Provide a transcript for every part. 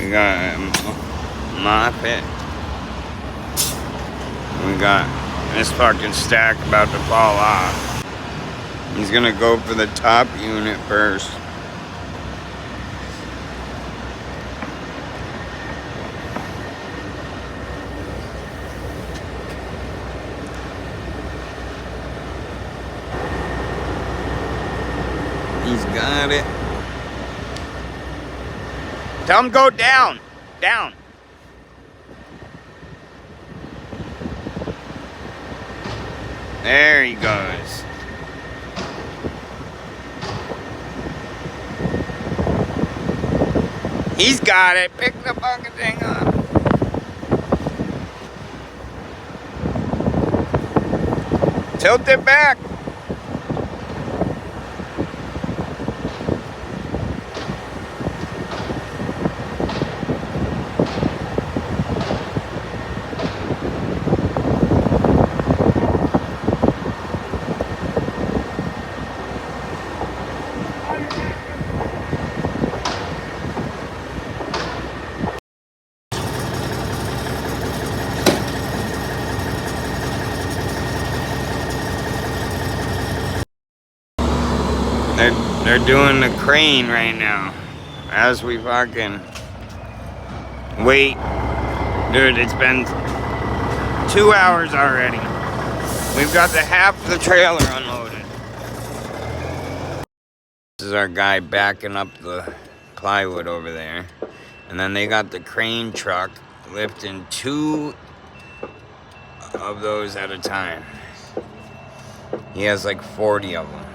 We got Moffat. We got this fucking stack about to fall off. He's gonna go for the top unit first. He's got it. Tell him go down. Down. There he goes. He's got it. Pick the fucking thing up. Tilt it back. They're doing the crane right now as we fucking wait. Dude, it's been 2 hours already. We've got the half of the trailer unloaded. This is our guy backing up the plywood over there. And then they got the crane truck lifting 2 of those at a time. He has like 40 of them.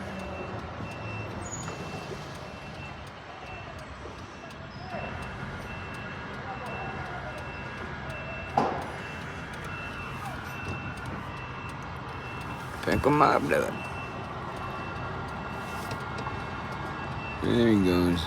Pick him up, dude. There he goes.